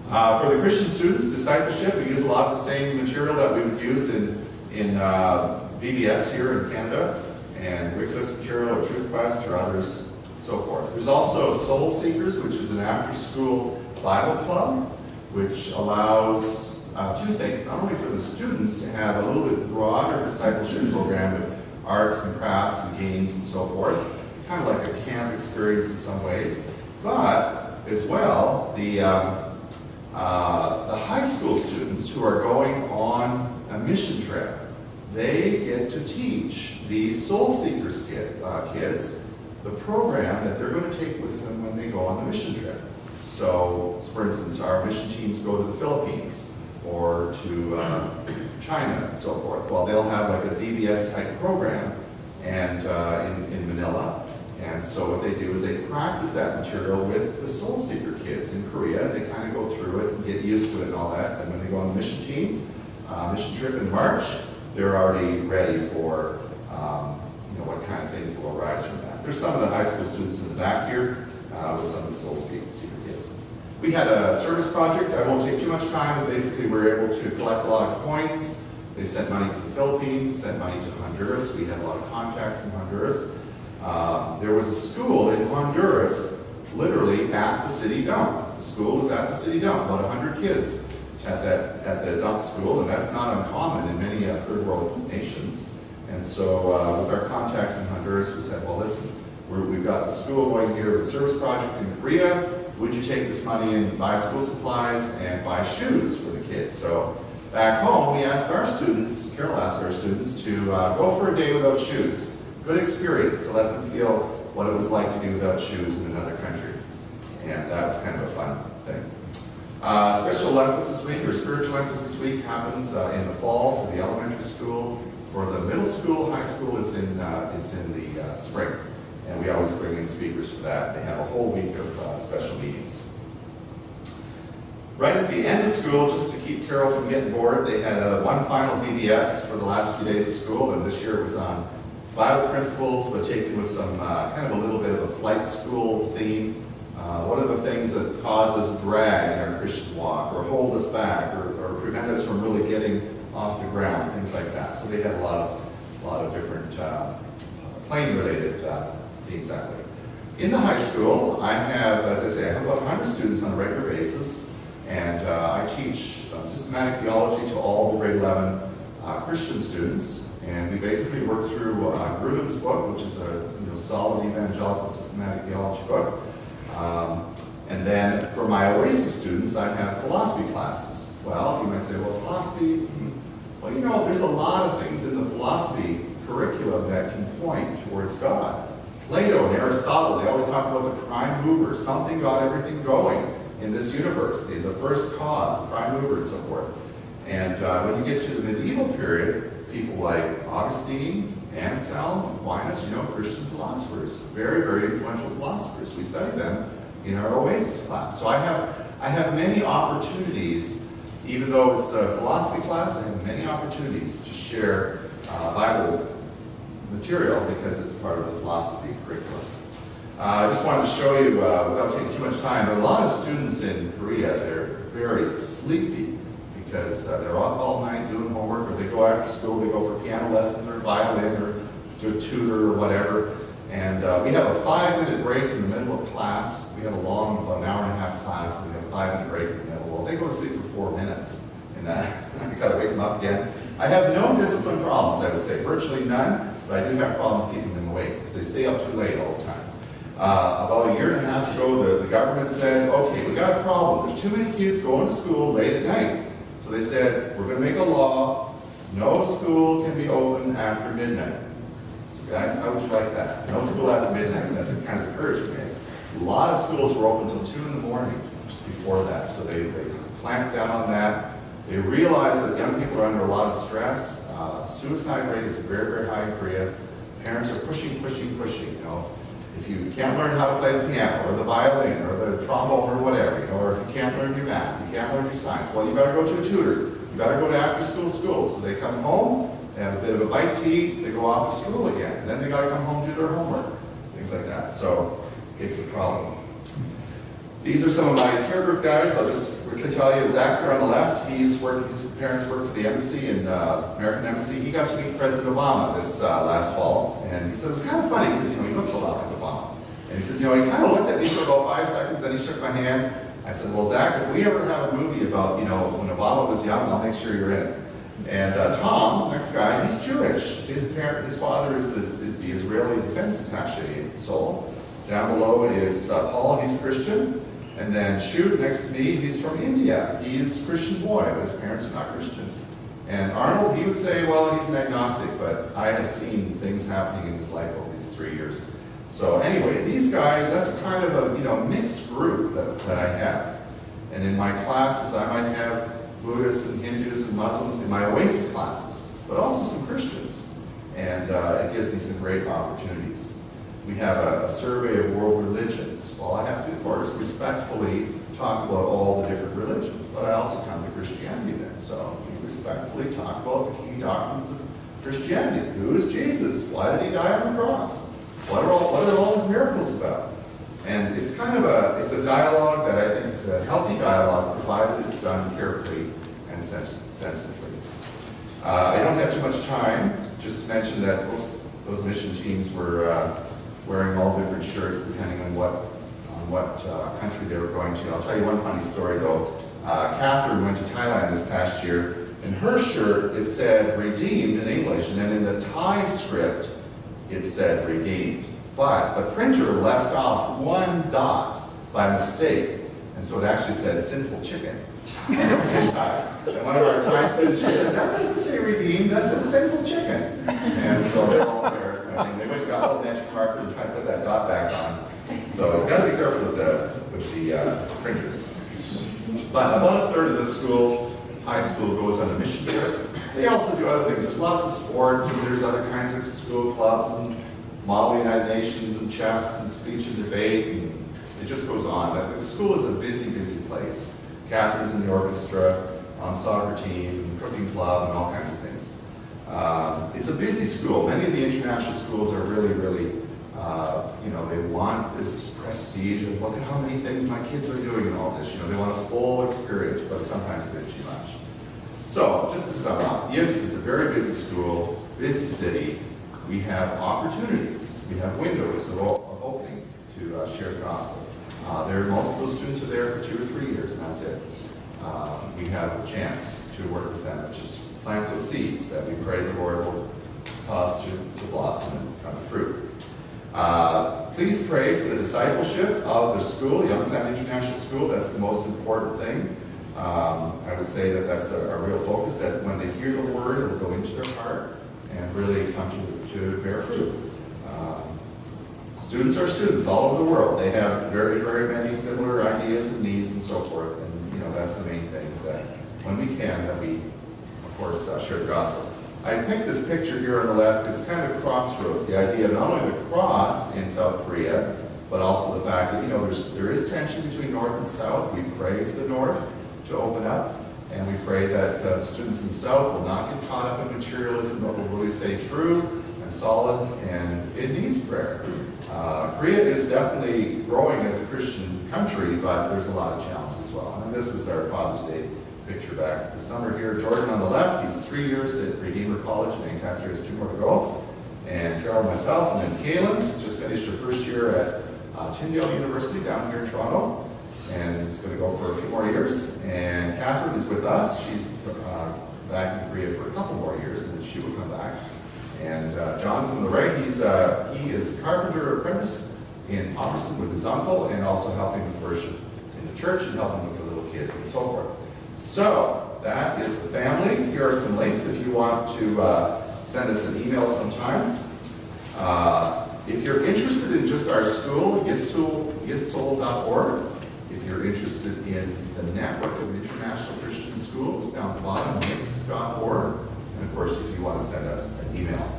For the Christian students, discipleship, we use a lot of the same material that we would use in VBS here in Canada, and Wycliffe's material, or Truth Quest, or others, so forth. There's also Soul Seekers, which is an after-school Bible club, which allows two things. Not only for the students to have a little bit broader discipleship program with arts and crafts and games and so forth, kind of like a camp experience in some ways, but as well, the high school students who are going on a mission trip, they get to teach the Soul Seekers kids the program that they're going to take with them when they go on the mission trip. So, for instance, our mission teams go to the Philippines or to China and so forth. Well, they'll have like a VBS type program and in Manila. And so what they do is they practice that material with the Soul Seeker kids in Korea. They kind of go through it and get used to it and all that. And when they go on the mission team, mission trip in March, they're already ready for what kind of things will arise from that. There's some of the high school students in the back here with some of the Soul Seeker kids. We had a service project. I won't take too much time, but basically we were able to collect a lot of coins. They sent money to the Philippines, sent money to Honduras. We had a lot of contacts in Honduras. There was a school in Honduras, literally at the city dump. The school was at the city dump, about 100 kids at the dump school, and that's not uncommon in many third world nations. And so with our contacts in Honduras, we said, well, listen, we've got the school going here with a service project in Korea. Would you take this money and buy school supplies and buy shoes for the kids? So back home, we asked our students, Carol asked our students to go for a day without shoes. Good experience to let them feel what it was like to be without shoes in another country. And that was kind of a fun thing. Special emphasis week or spiritual emphasis week happens in the fall for the elementary school. For the middle school, high school, it's in the spring. And we always bring in speakers for that. They have a whole week of special meetings. Right at the end of school, just to keep Carol from getting bored, they had one final VBS for the last few days of school, and this year it was on Bible principles, but taken with some kind of a little bit of a flight school theme. What are the things that cause us drag in our Christian walk, or hold us back, or prevent us from really getting off the ground, things like that. So they had a lot of different plane-related themes that way. In the high school, I have, as I say, I have about 100 students on a regular basis, and I teach systematic theology to all the grade 11 Christian students. And we basically work through Grudem's book, which is a solid evangelical systematic theology book. And then for my Oasis students, I have philosophy classes. Well, you might say, well, philosophy, well, there's a lot of things in the philosophy curriculum that can point towards God. Plato and Aristotle, they always talk about the prime mover. Something got everything going in this universe, the first cause, the prime mover, and so forth. And when you get to the medieval period, people like Augustine, Anselm, Aquinas, Christian philosophers, very, very influential philosophers. We study them in our Oasis class. So I have many opportunities, even though it's a philosophy class, I have many opportunities to share Bible material because it's part of the philosophy curriculum. I just wanted to show you, without taking too much time, but a lot of students in Korea, they're very sleepy because they're up all night doing homework, or they go after school, they go for piano lessons or violin or to a tutor or whatever. And we have a 5-minute break in the middle of class. We have a long, about an hour and a half class, and we have a 5-minute break in the middle. Well, they go to sleep for 4 minutes, and I've got to wake them up again. I have no discipline problems, I would say, virtually none, but I do have problems keeping them awake because they stay up too late all the time. About a year and a half ago, the government said, okay, we got a problem. There's too many kids going to school late at night. So they said, we're going to make a law, no school can be open after midnight. So guys, how would you like that? No school after midnight, that's kind of encouraging, right? A lot of schools were open until 2 in the morning before that. So they clamped down on that. They realized that young people are under a lot of stress. Suicide rate is very, very high in Korea. Parents are pushing. If you can't learn how to play the piano or the violin or the trombone or whatever, or if you can't learn your math, you can't learn your science, well, you better go to a tutor. You better go to after-school school. So they come home, they have a bit of a bite to eat, they go off to school again. Then they got to come home and do their homework, things like that. So it's a problem. These are some of my care group guys. I'll just quickly tell you, Zach here on the left, his parents work for the embassy and American embassy. He got to meet President Obama this last fall, and he said it was kind of funny because he looks a lot like Obama. And he said, he kind of looked at me for about 5 seconds, then he shook my hand. I said, well, Zach, if we ever have a movie about, when Obama was young, I'll make sure you're in it. And Tom, next guy, he's Jewish. His father is the Israeli defense attaché in Seoul. Down below is Paul, he's Christian. And then Shoot, next to me, he's from India. He's a Christian boy, but his parents are not Christian. And Arnold, he would say, well, he's an agnostic, but I have seen things happening in his life over these 3 years. So anyway, these guys, that's kind of a mixed group that I have. And in my classes, I might have Buddhists and Hindus and Muslims in my Oasis classes, but also some Christians. And it gives me some great opportunities. We have a survey of world religions. Well, I have to, of course, respectfully talk about all the different religions, but I also come to Christianity then. So we respectfully talk about the key doctrines of Christianity. Who is Jesus? Why did he die on the cross? What are all his miracles about? And it's kind of a dialogue that I think is a healthy dialogue, provided it's done carefully and sensitively. I don't have too much time, just to mention that those mission teams were wearing all different shirts depending on what country they were going to. I'll tell you one funny story though. Catherine went to Thailand this past year. In her shirt, it said redeemed in English, and then in the Thai script, it said redeemed. But the printer left off one dot by mistake, and so it actually said sinful chicken in Thai. And one of our Thai students said, that doesn't say redeemed, that says sinful chicken. And so they're all embarrassed. They went and got a little magic marker and tried to put that dot back on. So you've got to be careful with the printers. But about a third of the school, high school, goes on a mission trip. They also do other things. There's lots of sports, and there's other kinds of school clubs, and Model United Nations, and chess, and speech and debate, and it just goes on. The school is a busy, busy place. Catherine's in the orchestra, on soccer team, cooking club, and all kinds of things. It's a busy school. Many of the international schools are really, really, they want this prestige of look at how many things my kids are doing and all this. They want a full experience, but sometimes a bit too much. So, just to sum up, yes, it's a very busy school, busy city. We have opportunities. We have windows of opening to share the gospel. Most of those students are there for 2 or 3 years, and that's it. We have a chance to work with them, which is plant those seeds that we pray the Lord will cause to blossom and come to fruit. Please pray for the discipleship of the school, Youngstown International School. That's the most important thing. I would say that that's a real focus, that when they hear the word, it will go into their heart and really come to bear fruit. Students are students all over the world. They have very, very many similar ideas and needs and so forth. And that's the main thing, is that when we can, that we, of course, share the gospel. I picked this picture here on the left because it's kind of a crossroad. The idea of not only the cross in South Korea, but also the fact that, there is tension between North and South. We pray for the North to open up, and we pray that the students in the South will not get caught up in materialism, but will really stay true and solid, and it needs prayer. Korea is definitely growing as a Christian country, but there's a lot of challenges as well. And this was our Father's Day picture back this summer here. Jordan on the left, he's 3 years at Redeemer College, and Lancaster has 2 more to go. And Carol and myself, and then Kaylin, who's just finished her first year at Tyndale University down here in Toronto, and is going to go for a few more years. And Catherine is with us. She's back in Korea for a couple more years, and then she will come back. And John from the right, he is a carpenter apprentice in Palmerston with his uncle, and also helping with worship in the church and helping with the little kids and so forth. So that is the family. Here are some links if you want to send us an email sometime. If you're interested in just our school, yissoul.org. If you're interested in the network of international Christian schools, down at the bottom, mix.org. And of course, if you want to send us an email,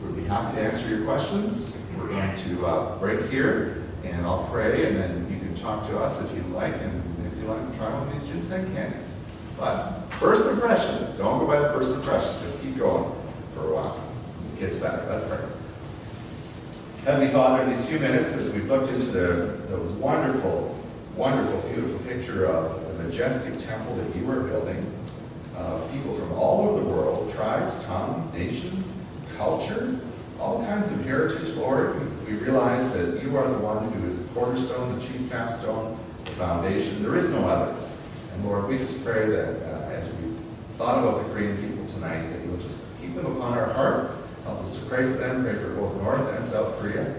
we'll be happy to answer your questions. We're going to break here, and I'll pray, and then you can talk to us if you like, and if you like to try one of these ginseng candies. But first impression, don't go by the first impression. Just keep going for a while. It gets better. That's right. Heavenly Father, in these few minutes, as we've looked into the wonderful, wonderful, beautiful picture of the majestic temple that you are building, people from all over the world, tribes, tongue, nation, culture, all kinds of heritage, Lord, we realize that you are the one who is the cornerstone, the chief capstone, the foundation. There is no other. And Lord, we just pray that as we've thought about the Korean people tonight, that you'll just keep them upon our heart. Help us to pray for them, pray for both North and South Korea.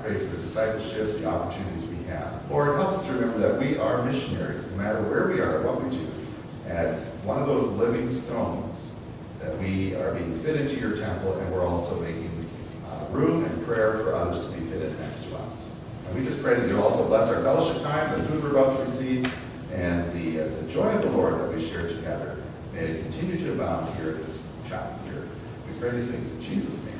Pray for the discipleships, the opportunities we have. Lord, help us to remember that we are missionaries, no matter where we are, what we do, as one of those living stones, that we are being fit into your temple, and we're also making room and prayer for others to be fitted next to us. And we just pray that you'll also bless our fellowship time, the food we're about to receive, and the joy of the Lord that we share together. May it continue to abound here at this chapel here. We pray these things in Jesus' name.